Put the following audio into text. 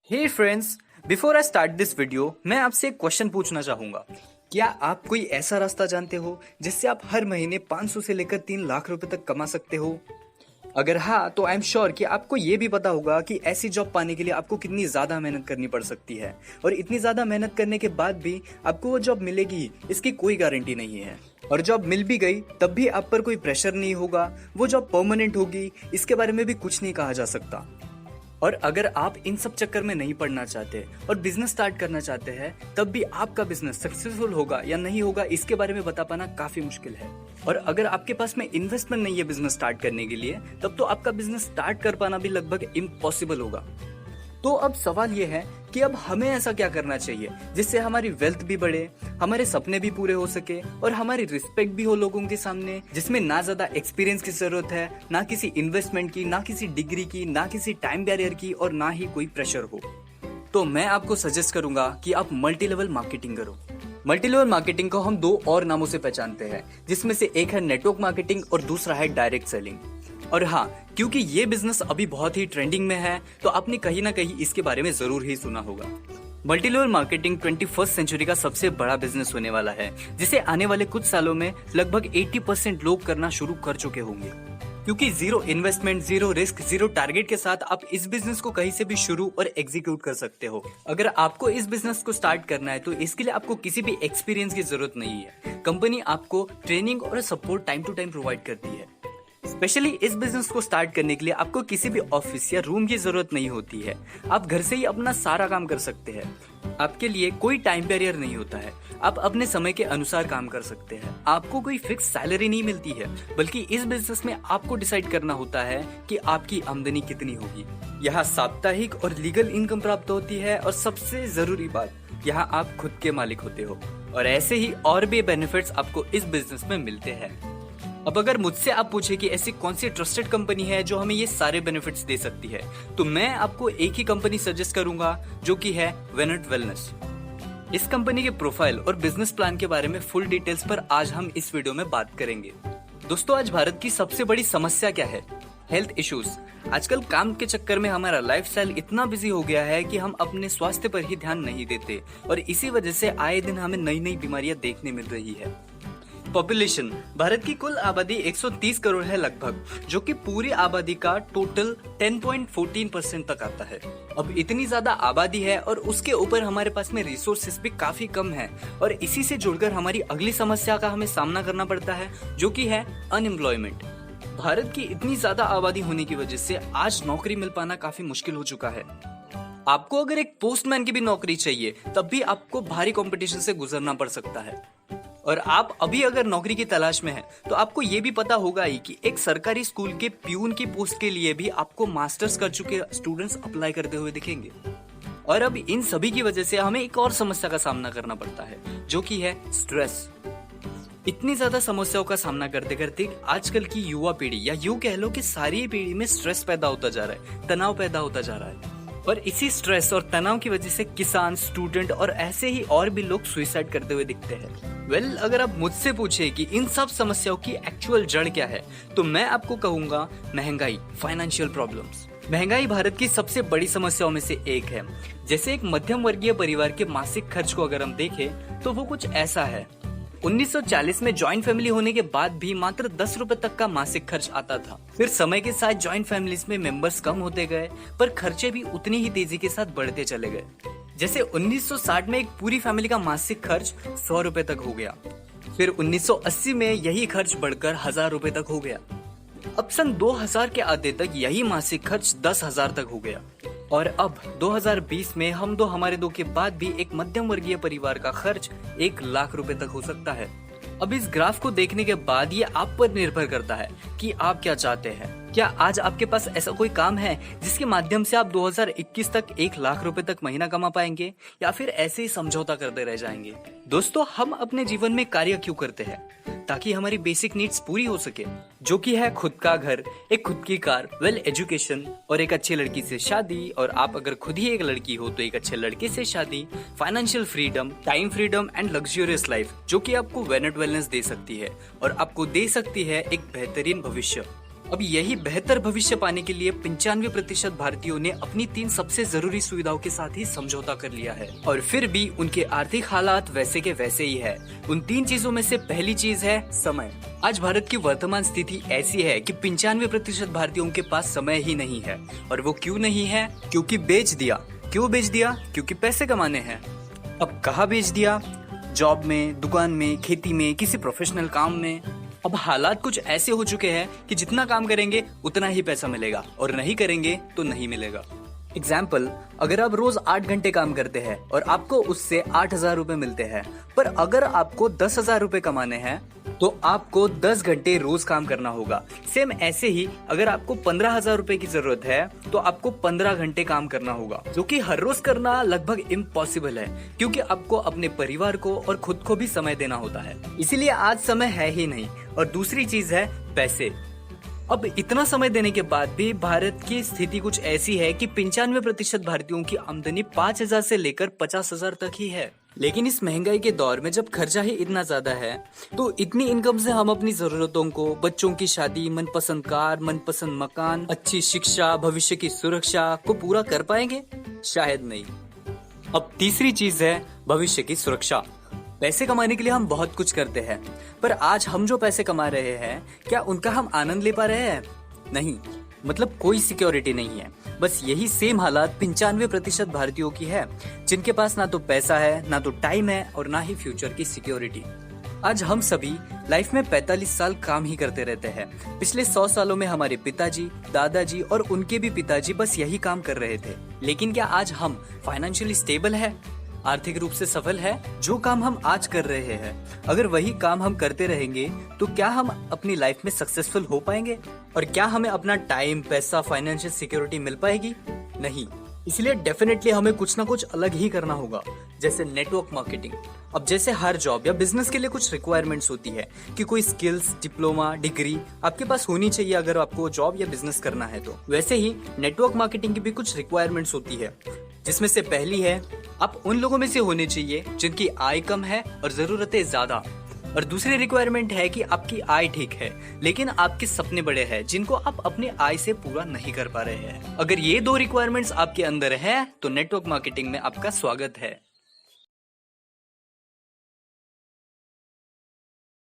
Hey friends, before I start this video मैं आपसे एक क्वेश्चन पूछना चाहूंगा। क्या आप कोई ऐसा रास्ता जानते हो जिससे आप हर महीने 500 से लेकर 3 लाख रुपए तक कमा सकते हो? अगर हाँ, तो आई एम श्योर कि आपको ये भी पता होगा कि ऐसी जॉब पाने के लिए आपको कितनी ज्यादा मेहनत करनी पड़ सकती है, और इतनी ज्यादा मेहनत करने के बाद भी आपको वो जॉब मिलेगी इसकी कोई गारंटी नहीं है। और जॉब मिल भी गई तब भी आप पर कोई प्रेशर नहीं होगा, वो जॉब परमानेंट होगी इसके बारे में भी कुछ नहीं कहा जा सकता। और अगर आप इन सब चक्कर में नहीं पड़ना चाहते और बिजनेस स्टार्ट करना चाहते हैं, तब भी आपका बिजनेस सक्सेसफुल होगा या नहीं होगा इसके बारे में बता पाना काफी मुश्किल है। और अगर आपके पास में इन्वेस्टमेंट नहीं है बिजनेस स्टार्ट करने के लिए, तब तो आपका बिजनेस स्टार्ट कर पाना भी लगभग इम्पॉसिबल होगा। तो अब सवाल ये है कि अब हमें ऐसा क्या करना चाहिए जिससे हमारी वेल्थ भी बढ़े, हमारे सपने भी पूरे हो सके और हमारी रिस्पेक्ट भी हो लोगों के सामने, जिसमें ना ज्यादा एक्सपीरियंस की जरूरत है, ना किसी इन्वेस्टमेंट की, ना किसी डिग्री की, ना किसी टाइम बैरियर की, और ना ही कोई प्रेशर हो। तो मैं आपको सजेस्ट करूंगा कि आप मल्टी लेवल मार्केटिंग करो। मल्टी लेवल मार्केटिंग को हम दो और नामों से पहचानते हैं, जिसमें से एक है नेटवर्क मार्केटिंग और दूसरा है डायरेक्ट सेलिंग। और हाँ, क्योंकि ये बिजनेस अभी बहुत ही ट्रेंडिंग में है, तो आपने कहीं ना कहीं इसके बारे में जरूर ही सुना होगा। Multi level marketing 21st century का सबसे बड़ा बिजनेस होने वाला है, जिसे आने वाले कुछ सालों में लगभग 80% लोग करना शुरू कर चुके होंगे। क्योंकि zero investment, zero risk, zero target के साथ आप इस बिजनेस को कहीं से भी शुरू और एग्जीक्यूट कर सकते हो। अगर आपको इस बिजनेस को स्टार्ट करना है तो इसके लिए आपको किसी भी एक्सपीरियंस की जरूरत नहीं है। कंपनी आपको ट्रेनिंग और support time to time provide करती है। स्पेशली इस बिजनेस को स्टार्ट करने के लिए आपको किसी भी ऑफिस या रूम की जरूरत नहीं होती है। आप घर से ही अपना सारा काम कर सकते हैं। आपके लिए कोई टाइम बैरियर नहीं होता है। आप अपने समय के अनुसार काम कर सकते हैं। आपको कोई फिक्स सैलरी नहीं मिलती है, बल्कि इस बिजनेस में आपको डिसाइड करना होता है कि आपकी आमदनी कितनी होगी। यहाँ साप्ताहिक और लीगल इनकम प्राप्त होती है, और सबसे जरूरी बात, यहाँ आप खुद के मालिक होते हो। और ऐसे ही और भी बेनिफिट्स आपको इस बिजनेस में मिलते हैं। अब अगर मुझसे आप पूछे कि ऐसी कौन सी ट्रस्टेड कंपनी है जो हमें ये सारे बेनिफिट्स दे सकती है, तो मैं आपको एक ही कंपनी सजेस्ट करूंगा, जो कि है वेनेट वेलनेस। इस कंपनी के प्रोफाइल और बिजनेस प्लान के बारे में फुल डिटेल्स पर आज हम इस वीडियो में बात करेंगे। दोस्तों, आज भारत की सबसे बड़ी समस्या क्या है? Health issues. आजकल काम के चक्कर में हमारा लाइफस्टाइल इतना बिजी हो गया है कि हम अपने स्वास्थ्य पर ही ध्यान नहीं देते, और इसी वजह से आए दिन हमें नई नई बीमारियां देखने मिल रही है। पॉपुलेशन। भारत की कुल आबादी 130 करोड़ है लगभग, जो कि पूरी आबादी का टोटल 10.14% तक आता है। अब इतनी ज्यादा आबादी है और उसके ऊपर हमारे पास में रिसोर्सेस भी काफी कम है, और इसी से जुड़कर हमारी अगली समस्या का हमें सामना करना पड़ता है, जो कि है अनएम्प्लॉयमेंट। भारत की इतनी ज्यादा आबादी होने की वजह से आज नौकरी मिल पाना काफी मुश्किल हो चुका है। आपको अगर एक पोस्टमैन की भी नौकरी चाहिए, तब भी आपको भारी कंपटीशन से गुजरना पड़ सकता है। और आप अभी अगर नौकरी की तलाश में हैं, तो आपको ये भी पता होगा ही कि एक सरकारी स्कूल के प्यून की पोस्ट के लिए भी आपको मास्टर्स कर चुके स्टूडेंट्स अप्लाई करते हुए दिखेंगे। और अब इन सभी की वजह से हमें एक और समस्या का सामना करना पड़ता है, जो कि है स्ट्रेस। इतनी ज्यादा समस्याओं का सामना करते करते आजकल की युवा पीढ़ी, या यूं कह लो कि सारी पीढ़ी में स्ट्रेस पैदा होता जा रहा है, तनाव पैदा होता जा रहा है। और इसी स्ट्रेस और तनाव की वजह से किसान, स्टूडेंट और ऐसे ही और भी लोग सुसाइड करते हुए दिखते हैं। अगर आप मुझसे पूछे कि इन सब समस्याओं की एक्चुअल जड़ क्या है, तो मैं आपको कहूंगा महंगाई, फाइनेंशियल प्रॉब्लम्स। महंगाई भारत की सबसे बड़ी समस्याओं में से एक है। जैसे एक मध्यम वर्गीय परिवार के मासिक खर्च को अगर हम देखें, तो वो कुछ ऐसा है। 1940 में ज्वाइंट फैमिली होने के बाद भी मात्र 10 रुपए तक का मासिक खर्च आता था। फिर समय के साथ ज्वाइंट फैमिलीज में मेंबर्स कम होते गए, पर खर्चे भी उतनी ही तेजी के साथ बढ़ते चले गए। जैसे 1960 में एक पूरी फैमिली का मासिक खर्च 100 रुपए तक हो गया। फिर 1980 में यही खर्च बढ़कर 1000 रुपए तक हो गया। अब सन 2000 के आधे तक यही मासिक खर्च 10,000 तक हो गया। और अब 2020 में हम दो हमारे दो के बाद भी एक मध्यम वर्गीय परिवार का खर्च 1 लाख रुपए तक हो सकता है। अब इस ग्राफ को देखने के बाद ये आप पर निर्भर करता है कि आप क्या चाहते हैं। क्या आज आपके पास ऐसा कोई काम है जिसके माध्यम से आप 2021 तक 1 लाख रुपए तक महीना कमा पाएंगे, या फिर ऐसे ही समझौता करते रह जाएंगे? दोस्तों, हम अपने जीवन में कार्य क्यों करते हैं? ताकि हमारी बेसिक नीड्स पूरी हो सके, जो कि है खुद का घर, एक खुद की कार, वेल एजुकेशन, और एक अच्छी लड़की से शादी। और आप अगर खुद ही एक लड़की हो तो एक अच्छे लड़के से शादी, financial freedom, time freedom and luxurious life, जो कि आपको वेनेट वेलनेस दे सकती है, और आपको दे सकती है एक बेहतरीन भविष्य। अब यही बेहतर भविष्य पाने के लिए 95% भारतीयों ने अपनी 3 सबसे जरूरी सुविधाओं के साथ ही समझौता कर लिया है, और फिर भी उनके आर्थिक हालात वैसे के वैसे ही है। उन 3 चीजों में से पहली चीज है समय। आज भारत की वर्तमान स्थिति ऐसी है कि 95% भारतीयों के पास समय ही नहीं है। और वो क्यों नहीं है? क्योंकि बेच दिया। क्यों बेच दिया? क्योंकि पैसे कमाने हैं। अब कहाँ बेच दिया? जॉब में, दुकान में, खेती में, किसी प्रोफेशनल काम में। अब हालात कुछ ऐसे हो चुके हैं कि जितना काम करेंगे उतना ही पैसा मिलेगा, और नहीं करेंगे तो नहीं मिलेगा। एग्जाम्पल, अगर आप रोज 8 घंटे काम करते हैं और आपको उससे 8,000 रुपए मिलते हैं, पर अगर आपको 10,000 रुपए कमाने हैं तो आपको 10 घंटे रोज काम करना होगा। सेम ऐसे ही अगर आपको 15,000 रुपए की जरूरत है तो आपको 15 घंटे काम करना होगा, जो कि हर रोज करना लगभग इम्पॉसिबल है, क्योंकि आपको अपने परिवार को और खुद को भी समय देना होता है। इसीलिए आज समय है ही नहीं। और दूसरी चीज है पैसे। अब इतना समय देने के बाद भी भारत की स्थिति कुछ ऐसी है कि 95% भारतीयों की आमदनी 5,000 से लेकर 50,000 तक ही है। लेकिन इस महंगाई के दौर में जब खर्चा ही इतना ज्यादा है, तो इतनी इनकम से हम अपनी जरूरतों को, बच्चों की शादी, मनपसंद कार, मनपसंद मकान, अच्छी शिक्षा, भविष्य की सुरक्षा को पूरा कर पाएंगे? शायद नहीं। अब तीसरी चीज है भविष्य की सुरक्षा। पैसे कमाने के लिए हम बहुत कुछ करते हैं, पर आज हम जो पैसे कमा रहे हैं, क्या उनका हम आनंद ले पा रहे हैं? नहीं। मतलब कोई सिक्योरिटी नहीं है। बस यही सेम हालात 95% भारतीयों की है, जिनके पास ना तो पैसा है, ना तो टाइम है, और ना ही फ्यूचर की सिक्योरिटी। आज हम सभी लाइफ में 45 साल काम ही करते रहते हैं। पिछले 100 सालों में हमारे पिताजी, दादाजी और उनके भी पिताजी बस यही काम कर रहे थे। लेकिन क्या आज हम फाइनेंशियली स्टेबल है, आर्थिक रूप से सफल है? जो काम हम आज कर रहे हैं, अगर वही काम हम करते रहेंगे तो क्या हम अपनी लाइफ में सक्सेसफुल हो पाएंगे? और क्या हमें अपना टाइम, पैसा, फाइनेंशियल सिक्योरिटी मिल पाएगी? नहीं। इसलिए डेफिनेटली हमें कुछ ना कुछ अलग ही करना होगा, जैसे नेटवर्क मार्केटिंग। अब जैसे हर जॉब या बिजनेस के लिए कुछ रिक्वायरमेंट्स होती है कि कोई स्किल्स, डिप्लोमा, डिग्री आपके पास होनी चाहिए अगर आपको जॉब या बिजनेस करना है तो। वैसे ही नेटवर्क मार्केटिंग की भी कुछ रिक्वायरमेंट्स होती है, जिसमें से पहली है, आप उन लोगों में से होने चाहिए जिनकी आय कम है और जरूरतें ज्यादा। और दूसरी रिक्वायरमेंट है कि आपकी आय ठीक है, लेकिन आपके सपने बड़े हैं जिनको आप अपनी आय से पूरा नहीं कर पा रहे हैं। अगर ये 2 रिक्वायरमेंट्स आपके अंदर है तो नेटवर्क मार्केटिंग में आपका स्वागत है।